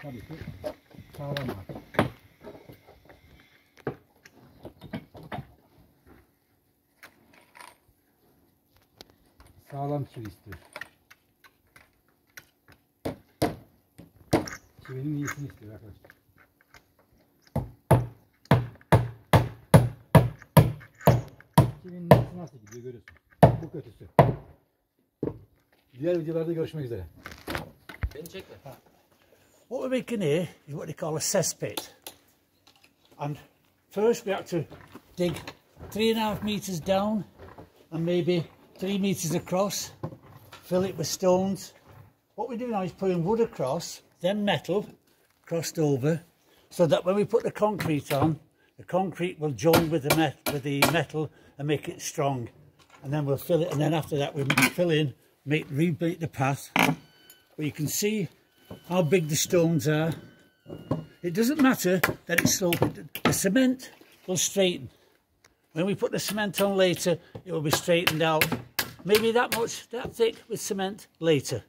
tabii ki sağlam var. Sağlam çivi istiyor. Çivinin iyisini istiyor arkadaşlar. Çivinin iyisi nasıl gidiyor görüyorsun. Bu kötüsü. Diğer videolarda görüşmek üzere. Beni çekme. What we're making here is what they call a cesspit. And first we have to dig 3.5 meters down and maybe 3 meters across. Fill it with stones. What we do now is putting wood across, then metal crossed over, so that when we put the concrete on, the concrete will join with the metal and make it strong. And then we'll fill it, and then after that we'll fill in, rebuild the path. But you can see how big the stones are. It doesn't matter that it's sloped. The cement will straighten. When we put the cement on later, it will be straightened out. Maybe that much, that thick with cement later.